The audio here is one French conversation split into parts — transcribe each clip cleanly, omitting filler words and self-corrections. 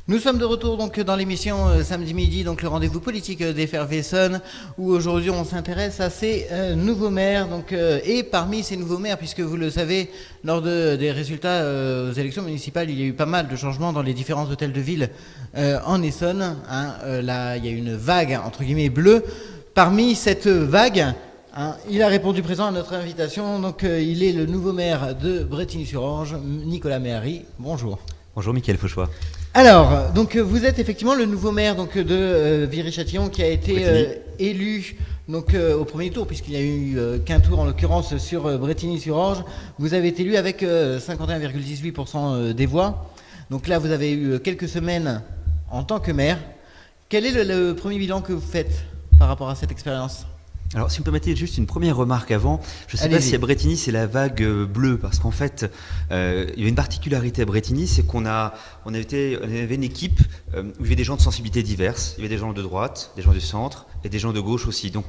Nous sommes de retour donc dans l'émission samedi midi, donc le rendez-vous politique d'Effervescence, où aujourd'hui on s'intéresse à ces nouveaux maires. Et parmi ces nouveaux maires, puisque vous le savez, lors des résultats aux élections municipales, il y a eu pas mal de changements dans les différents hôtels de ville en Essonne. Là, il y a une vague entre guillemets bleue. Parmi cette vague, il a répondu présent à notre invitation. Donc, il est le nouveau maire de Brétigny-sur-Orge, Nicolas Méhari. Bonjour. Bonjour Mickaël Fauchois. Alors, donc vous êtes effectivement le nouveau maire de Viry-Châtillon qui a été élu au premier tour, puisqu'il n'y a eu qu'un tour en l'occurrence sur Brétigny-sur-Orge. Vous avez été élu avec 51,18% des voix. Donc là, vous avez eu quelques semaines en tant que maire. Quel est le premier bilan que vous faites par rapport à cette expérience ? Alors, si vous me permettez juste une première remarque avant, je ne sais pas si à Brétigny c'est la vague bleue, parce qu'en fait, il y avait une particularité à Brétigny, c'est qu'on avait une équipe où il y avait des gens de sensibilités diverses. Il y avait des gens de droite, des gens du centre et des gens de gauche aussi. Donc,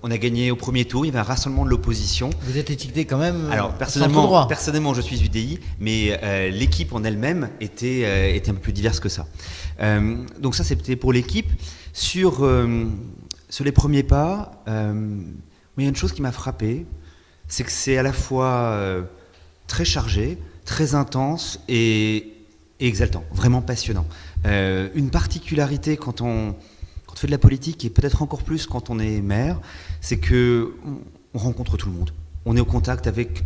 on a gagné au premier tour, il y avait un rassemblement de l'opposition. Vous êtes étiqueté quand même. Alors, personnellement, je suis UDI, mais l'équipe en elle-même était un peu plus diverse que ça. Donc ça, c'était pour l'équipe. Sur les premiers pas, il y a une chose qui m'a frappé, c'est que c'est à la fois très chargé, très intense et exaltant, vraiment passionnant. Une particularité quand on fait de la politique, et peut-être encore plus quand on est maire, c'est qu'on rencontre tout le monde. On est au contact avec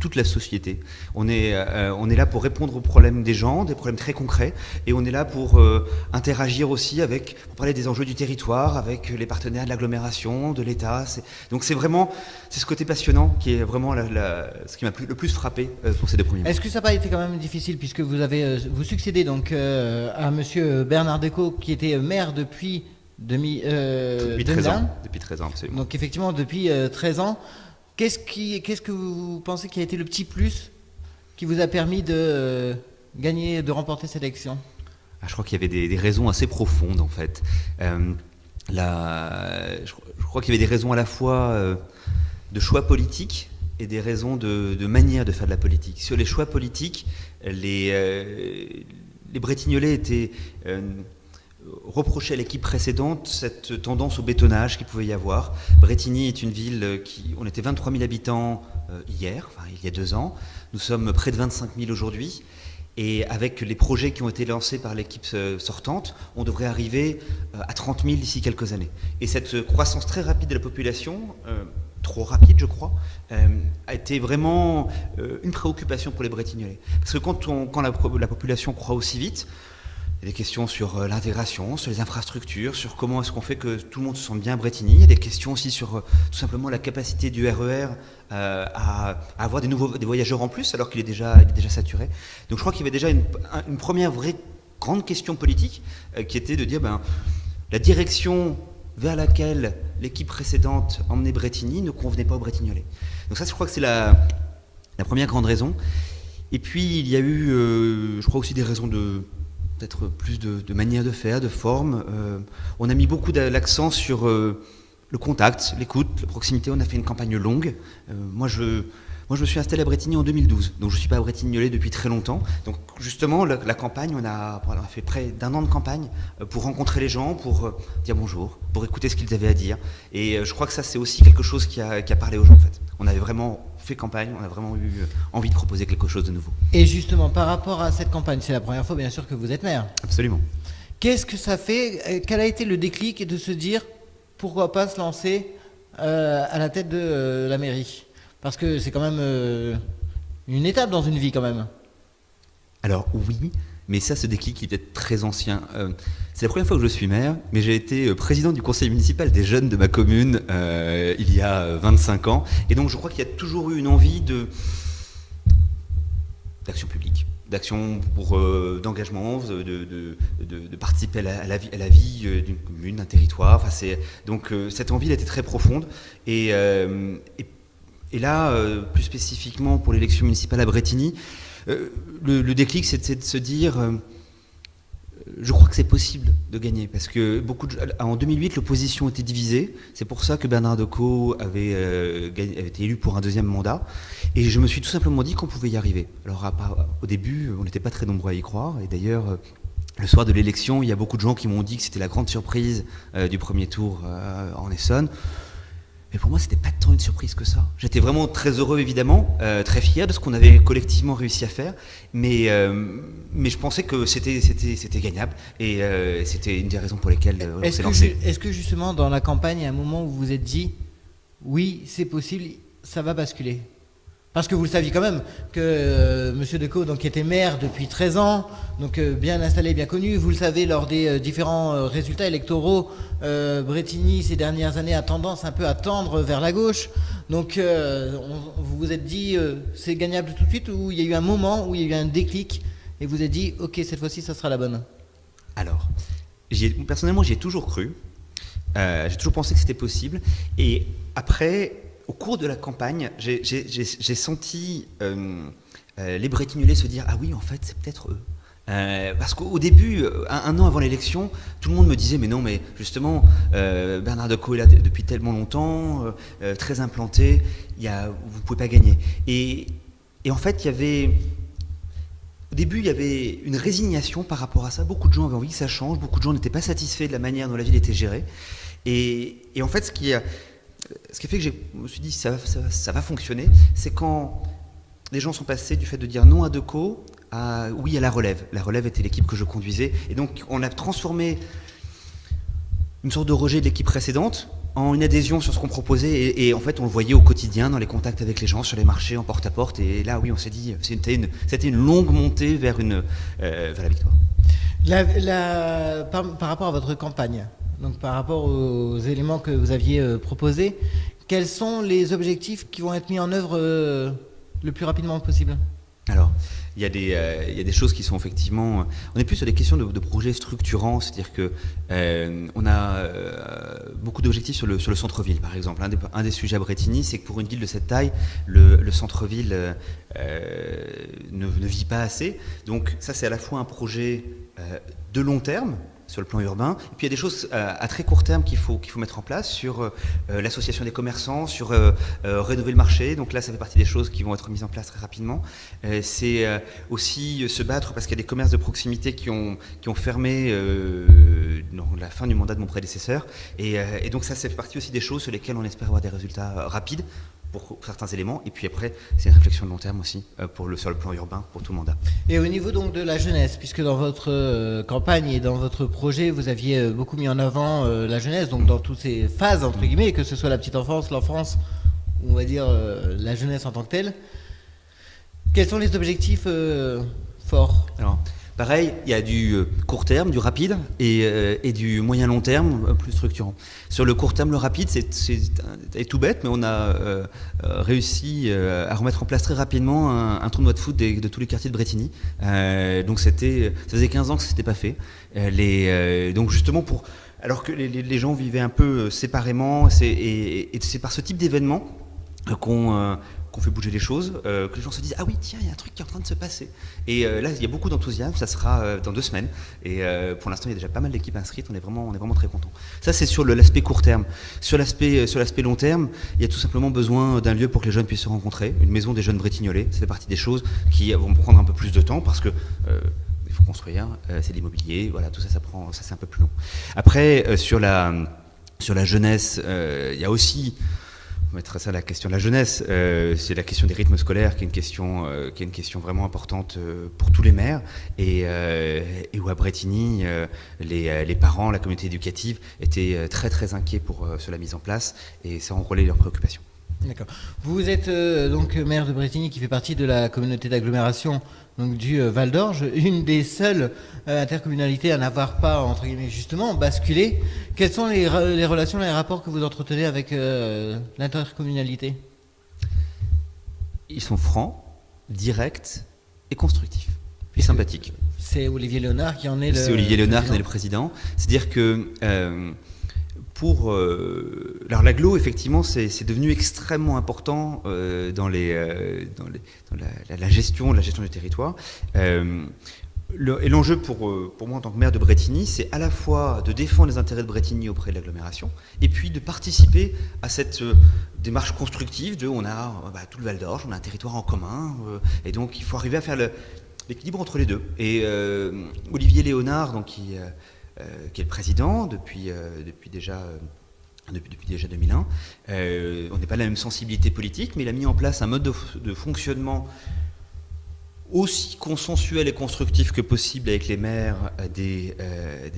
toute la société. On est là pour répondre aux problèmes des gens, des problèmes très concrets, et on est là pour interagir aussi pour parler des enjeux du territoire, avec les partenaires de l'agglomération, de l'État. Donc c'est ce côté passionnant qui est vraiment ce qui m'a le plus frappé pour ces 2 premiers mois. Est-ce que ça n'a pas été quand même difficile, puisque vous succédez donc à monsieur Bernard Decaux, qui était maire depuis 13 ans. Depuis 13 ans, absolument. Donc effectivement, depuis 13 ans. Qu'est-ce que vous pensez qui a été le petit plus qui vous a permis de gagner, de remporter cette élection ? Je crois qu'il y avait des raisons assez profondes en fait. Je crois qu'il y avait des raisons à la fois de choix politiques et des raisons de manière de faire de la politique. Sur les choix politiques, les Bretignolais étaient reprocher à l'équipe précédente cette tendance au bétonnage qu'il pouvait y avoir. Brétigny est une ville on était 23 000 habitants il y a 2 ans. Nous sommes près de 25 000 aujourd'hui. Et avec les projets qui ont été lancés par l'équipe sortante, on devrait arriver à 30 000 d'ici quelques années. Et cette croissance très rapide de la population, trop rapide je crois, a été vraiment une préoccupation pour les Bretignolais. Parce que quand la population croît aussi vite, il y a des questions sur l'intégration, sur les infrastructures, sur comment est-ce qu'on fait que tout le monde se sente bien à Brétigny. Il y a des questions aussi sur tout simplement la capacité du RER à avoir des voyageurs en plus, alors qu'il est déjà saturé. Donc je crois qu'il y avait déjà une première vraie grande question politique qui était de dire la direction vers laquelle l'équipe précédente emmenait Brétigny ne convenait pas aux Bretignolais. Donc ça, je crois que c'est la première grande raison. Et puis il y a eu, je crois aussi des raisons peut-être plus de manière de faire, de forme. On a mis beaucoup l'accent sur le contact, l'écoute, la proximité. On a fait une campagne longue. Moi, je me suis installé à Brétigny en 2012, donc je ne suis pas Bretignolais depuis très longtemps. Donc justement, la campagne, on a fait près d'1 an de campagne pour rencontrer les gens, pour dire bonjour, pour écouter ce qu'ils avaient à dire. Et je crois que ça, c'est aussi quelque chose qui a parlé aux gens, en fait. On avait vraiment fait campagne, on a vraiment eu envie de proposer quelque chose de nouveau. Et justement, par rapport à cette campagne, c'est la première fois, bien sûr, que vous êtes maire. Absolument. Qu'est-ce que ça fait ? Quel a été le déclic de se dire, pourquoi pas se lancer à la tête de la mairie ? Parce que c'est quand même une étape dans une vie, quand même. Alors oui, mais ce déclic, il est peut-être très ancien. C'est la première fois que je suis maire, mais j'ai été président du conseil municipal des jeunes de ma commune il y a 25 ans. Et donc je crois qu'il y a toujours eu une envie d'action publique, d'action d'engagement, de participer à la vie d'une commune, d'un territoire. Donc cette envie, elle était très profonde. Et là, plus spécifiquement pour l'élection municipale à Brétigny, le déclic, c'était de se dire, je crois que c'est possible de gagner, parce que en 2008, l'opposition était divisée. C'est pour ça que Bernard Decaux avait été élu pour un 2e mandat. Et je me suis tout simplement dit qu'on pouvait y arriver. Alors au début, on n'était pas très nombreux à y croire. Et d'ailleurs, le soir de l'élection, il y a beaucoup de gens qui m'ont dit que c'était la grande surprise du premier tour en Essonne. Mais pour moi, c'était pas tant une surprise que ça. J'étais vraiment très heureux, évidemment, très fier de ce qu'on avait collectivement réussi à faire. Mais je pensais que c'était gagnable. Et c'était une des raisons pour lesquelles on s'est lancé. Est-ce que justement, dans la campagne, il y a un moment où vous vous êtes dit, oui, c'est possible, ça va basculer? Parce que vous le saviez quand même que M. Decaux, donc, qui était maire depuis 13 ans, donc bien installé, bien connu, vous le savez, lors des différents résultats électoraux, Brétigny, ces dernières années, a tendance un peu à tendre vers la gauche. Donc vous vous êtes dit, c'est gagnable tout de suite, ou il y a eu un moment où il y a eu un déclic et vous êtes dit, ok, cette fois-ci, ça sera la bonne? Alors, personnellement, j'y ai toujours cru. J'ai toujours pensé que c'était possible. Et après, au cours de la campagne, j'ai senti les Bretignolais se dire « Ah oui, en fait, c'est peut-être eux ». Parce qu'au début, un an avant l'élection, tout le monde me disait « Mais non, mais justement, Bernard Decaux est là depuis tellement longtemps, très implanté, vous ne pouvez pas gagner ». Et en fait, au début, il y avait une résignation par rapport à ça. Beaucoup de gens avaient envie que ça change, beaucoup de gens n'étaient pas satisfaits de la manière dont la ville était gérée. Et en fait, ce qui a fait que je me suis dit ça va fonctionner, c'est quand les gens sont passés du fait de dire non à Decaux à oui à la relève. La relève était l'équipe que je conduisais. Et donc, on a transformé une sorte de rejet de l'équipe précédente en une adhésion sur ce qu'on proposait. Et en fait, on le voyait au quotidien, dans les contacts avec les gens, sur les marchés, en porte-à-porte. Et là, oui, on s'est dit, c'était une longue montée vers la victoire. Par rapport à votre campagne, donc par rapport aux éléments que vous aviez proposés, quels sont les objectifs qui vont être mis en œuvre le plus rapidement possible? Alors, il y a des choses qui sont effectivement... On est plus sur des questions de projets structurants, c'est-à-dire que on a beaucoup d'objectifs sur le centre-ville, par exemple. Un des sujets à Brétigny, c'est que pour une ville de cette taille, le centre-ville ne vit pas assez. Donc ça, c'est à la fois un projet de long terme, sur le plan urbain, et puis il y a des choses à très court terme qu'il faut mettre en place sur l'association des commerçants, sur rénover le marché. Donc là, ça fait partie des choses qui vont être mises en place très rapidement. C'est aussi se battre parce qu'il y a des commerces de proximité qui ont fermé dans la fin du mandat de mon prédécesseur. Et donc ça fait partie aussi des choses sur lesquelles on espère avoir des résultats rapides pour certains éléments, et puis après c'est une réflexion de long terme aussi sur le plan urbain pour tout le mandat. Et au niveau donc de la jeunesse, puisque dans votre campagne et dans votre projet vous aviez beaucoup mis en avant la jeunesse, donc dans toutes ces phases entre guillemets, que ce soit la petite enfance, l'enfance, ou on va dire la jeunesse en tant que telle, quels sont les objectifs forts? Alors, pareil, il y a du court terme, du rapide, et du moyen long terme, plus structurant. Sur le court terme, le rapide, c'est tout bête, mais on a réussi à remettre en place très rapidement un tournoi de foot de tous les quartiers de Brétigny. Donc ça faisait 15 ans que ça s'était pas fait. Donc justement alors que les gens vivaient un peu séparément, et c'est par ce type d'événement qu'on fait bouger les choses, que les gens se disent « Ah oui, tiens, il y a un truc qui est en train de se passer ». Et là, il y a beaucoup d'enthousiasme, ça sera dans 2 semaines. Et pour l'instant, il y a déjà pas mal d'équipes inscrites, on est vraiment très contents. Ça, c'est sur l'aspect court terme. Sur l'aspect long terme, il y a tout simplement besoin d'un lieu pour que les jeunes puissent se rencontrer, une maison des jeunes Bretignolais. Ça fait partie des choses qui vont prendre un peu plus de temps parce que il faut construire, c'est de l'immobilier, voilà, tout ça, ça c'est un peu plus long. Après, sur la jeunesse, il y a aussi... On mettra ça la question de la jeunesse, c'est la question des rythmes scolaires qui est une question vraiment importante pour tous les maires, et où à Brétigny, les parents, la communauté éducative étaient très très inquiets sur la mise en place, et ça a enrôlé leurs préoccupations. D'accord. Vous êtes donc maire de Brétigny qui fait partie de la communauté d'agglomération donc du Val d'Orge, une des seules intercommunalités à n'avoir pas, entre guillemets, justement, basculé. Quelles sont les relations, les rapports que vous entretenez avec l'intercommunalité? Ils sont francs, directs et constructifs, et sympathiques. C'est Olivier Léonard qui en est le président. C'est Olivier Léonard qui en est le président. C'est-à-dire que... alors l'agglo, effectivement, c'est devenu extrêmement important dans la gestion du territoire. Et l'enjeu pour moi en tant que maire de Brétigny, c'est à la fois de défendre les intérêts de Brétigny auprès de l'agglomération, et puis de participer à cette démarche constructive on a tout le Val d'Orge, on a un territoire en commun, et donc il faut arriver à faire l'équilibre entre les deux. Et Olivier Léonard, donc, qui est le président depuis déjà 2001. On n'est pas de la même sensibilité politique, mais il a mis en place un mode de fonctionnement aussi consensuel et constructif que possible avec les maires des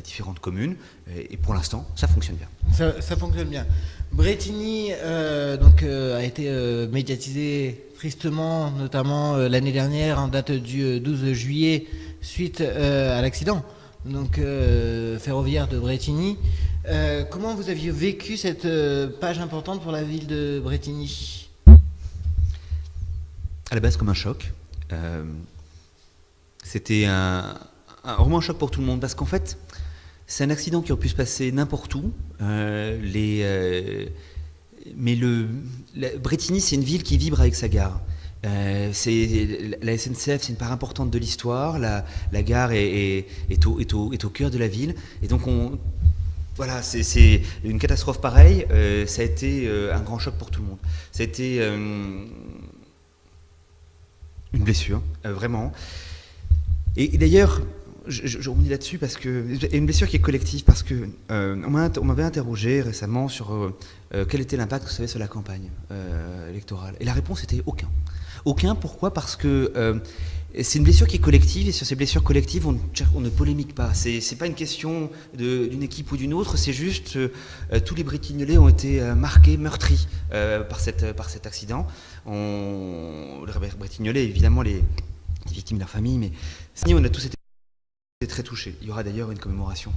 différentes communes. Et pour l'instant, ça fonctionne bien. Ça fonctionne bien. Brétigny a été médiatisé tristement, notamment l'année dernière, en date du 12 juillet, suite à l'accident ferroviaire de Brétigny. Comment vous aviez vécu cette page importante pour la ville de Brétigny ? À la base, comme un choc. C'était vraiment un choc pour tout le monde, parce qu'en fait, c'est un accident qui aurait pu se passer n'importe où. Brétigny, c'est une ville qui vibre avec sa gare. La SNCF, c'est une part importante de l'histoire. La gare est au cœur de la ville. Et donc, voilà, c'est une catastrophe pareille. Ça a été un grand choc pour tout le monde. Ça a été une blessure, vraiment. Et d'ailleurs, je reviens là-dessus parce que une blessure qui est collective, parce que on m'avait interrogé récemment sur quel était l'impact que ça avait sur la campagne électorale. Et la réponse était aucun. Aucun. Pourquoi ? Parce que c'est une blessure qui est collective, et sur ces blessures collectives, on ne polémique pas. C'est pas une question d'une équipe ou d'une autre, c'est juste tous les Bretignolais ont été marqués, meurtris par cet accident. Les Bretignolais, évidemment, les victimes de leur famille, mais on a tous été très touchés. Il y aura d'ailleurs une commémoration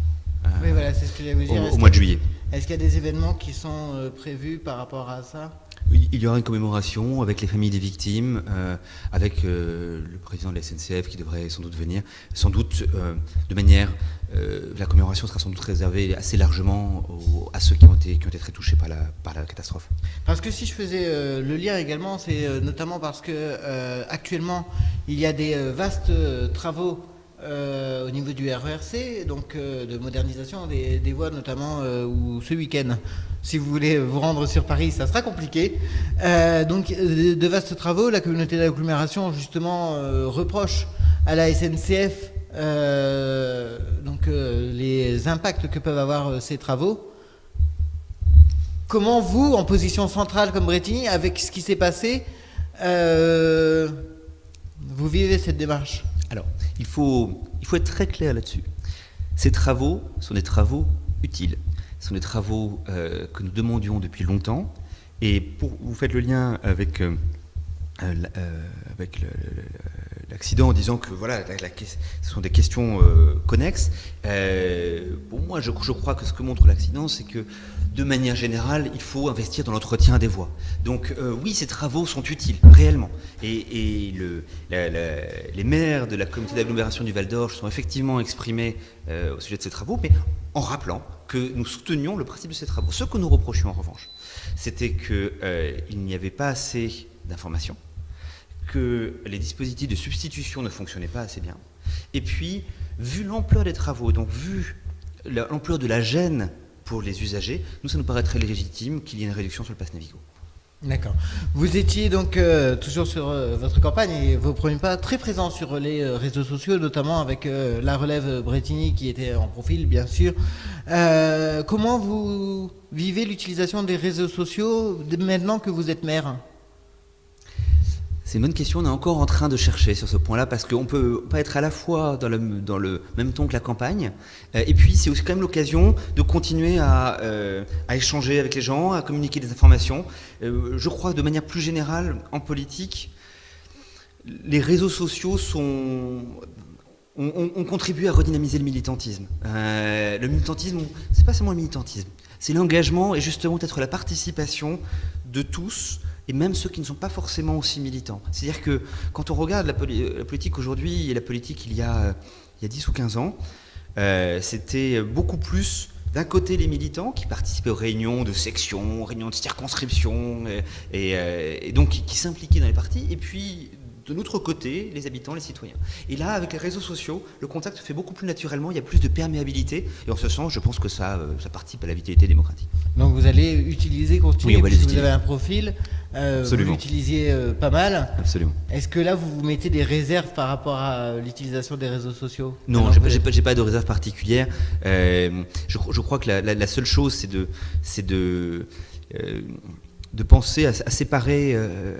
oui, voilà, c'est ce que j'allais vous dire. au mois de juillet. Est-ce qu'il y a des événements qui sont prévus par rapport à ça ? Il y aura une commémoration avec les familles des victimes, avec le président de la SNCF qui devrait sans doute venir, sans doute de manière... la commémoration sera sans doute réservée assez largement à ceux qui ont été très touchés par la catastrophe. Parce que si je faisais le lien également, c'est notamment parce que actuellement il y a des vastes travaux au niveau du RERC, donc de modernisation des voies notamment, ou ce week-end, si vous voulez vous rendre sur Paris, ça sera compliqué. Donc de vastes travaux, la communauté d'agglomération justement reproche à la SNCF les impacts que peuvent avoir ces travaux. Comment vous, en position centrale comme Brétigny, avec ce qui s'est passé, vous vivez cette démarche ? Alors, il faut être très clair là-dessus. Ces travaux sont des travaux utiles. Ce sont des travaux que nous demandions depuis longtemps. Et vous faites le lien avec l'accident en disant que voilà, ce sont des questions connexes. Pour moi, je crois que ce que montre l'accident, c'est que de manière générale, il faut investir dans l'entretien des voies. Donc oui, ces travaux sont utiles, réellement. Et les maires de la communauté d'agglomération du Val d'Orge sont effectivement exprimés au sujet de ces travaux, mais en rappelant que nous soutenions le principe de ces travaux. Ce que nous reprochions en revanche, c'était qu'il n'y avait pas assez d'informations, que les dispositifs de substitution ne fonctionnaient pas assez bien. Et puis, vu l'ampleur des travaux, donc vu l'ampleur de la gêne pour les usagers, ça nous paraît très légitime qu'il y ait une réduction sur le pass Navigo. D'accord. Vous étiez donc toujours sur votre campagne et vos premiers pas très présents sur les réseaux sociaux, notamment avec la relève Brétigny qui était en profil, bien sûr. Comment vous vivez l'utilisation des réseaux sociaux maintenant que vous êtes maire ? C'est une bonne question, on est encore en train de chercher sur ce point-là, parce qu'on ne peut pas être à la fois dans le même ton que la campagne, et puis c'est aussi quand même l'occasion de continuer à échanger avec les gens, à communiquer des informations. Je crois que de manière plus générale, en politique, les réseaux sociaux ont contribué à redynamiser le militantisme. Le militantisme, c'est pas seulement le militantisme, c'est l'engagement et justement peut-être la participation de tous, et même ceux qui ne sont pas forcément aussi militants. C'est-à-dire que quand on regarde la politique aujourd'hui et la politique il y a 10 ou 15 ans, c'était beaucoup plus d'un côté les militants qui participaient aux réunions de section, réunions de circonscription, et donc qui s'impliquaient dans les partis, et puis de l'autre côté, les habitants, les citoyens. Et là, avec les réseaux sociaux, le contact se fait beaucoup plus naturellement, il y a plus de perméabilité, et en ce sens, je pense que ça participe à la vitalité démocratique. Donc vous allez continuer, oui, puisque vous avez un profil, vous l'utilisiez pas mal. Absolument. Est-ce que là, vous mettez des réserves par rapport à l'utilisation des réseaux sociaux? Non, j'ai pas de réserve particulière. Je crois que la seule chose, c'est de penser à séparer,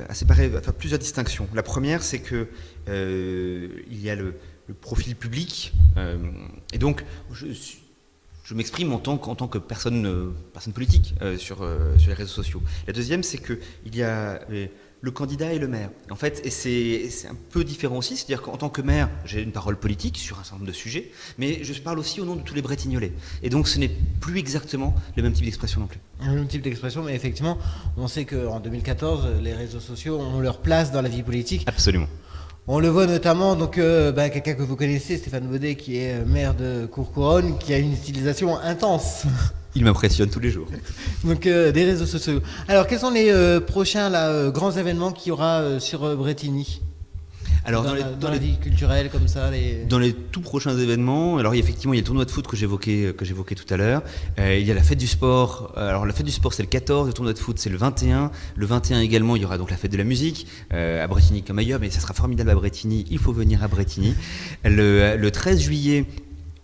à faire plusieurs distinctions. La première, c'est que il y a le profil public, et donc je m'exprime en tant que personne politique sur les réseaux sociaux. La deuxième, c'est qu'il y a le candidat et le maire. En fait, et c'est un peu différent aussi, c'est-à-dire qu'en tant que maire, j'ai une parole politique sur un certain nombre de sujets, mais je parle aussi au nom de tous les Bretignolais. Et donc ce n'est plus exactement le même type d'expression non plus. Le même type d'expression, mais effectivement, on sait qu'en 2014, les réseaux sociaux ont leur place dans la vie politique. Absolument. On le voit notamment, donc quelqu'un que vous connaissez, Stéphane Baudet, qui est maire de Courcouronnes, qui a une utilisation intense. Il m'impressionne tous les jours. Donc des réseaux sociaux. Alors quels sont les prochains grands événements qu'il y aura sur Bretigny? Alors dans la vie culturelle comme ça, dans les tout prochains événements, alors effectivement il y a le tournoi de foot que j'évoquais tout à l'heure. Il y a la fête du sport. Alors la fête du sport c'est le 14, le tournoi de foot c'est le 21. Le 21 également il y aura donc la fête de la musique à Bretigny comme ailleurs, mais ça sera formidable à Bretigny. Il faut venir à Bretigny. Le 13 juillet.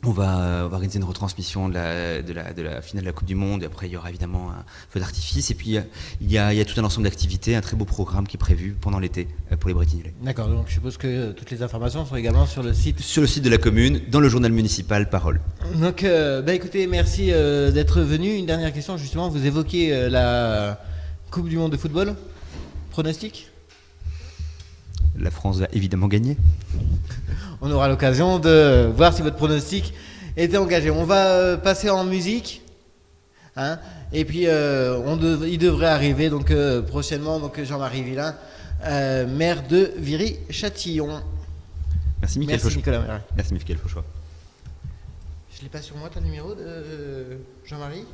On va organiser une retransmission de la finale de la Coupe du Monde, et après il y aura évidemment un feu d'artifice, et puis il y a tout un ensemble d'activités, un très beau programme qui est prévu pendant l'été pour les Bretignolais. D'accord, donc je suppose que toutes les informations sont également sur le site. Sur le site de la commune, dans le journal municipal Parole. Donc écoutez, merci d'être venu. Une dernière question justement, vous évoquiez la Coupe du Monde de football, pronostic? La France va évidemment gagner. On aura l'occasion de voir si votre pronostic était engagé. On va passer en musique, hein, et puis il devrait arriver donc prochainement donc Jean-Marie Villain, maire de Viry-Châtillon. Merci Michael Fauchois. Merci Michael Fauchois. Je l'ai pas sur moi ton numéro de Jean-Marie?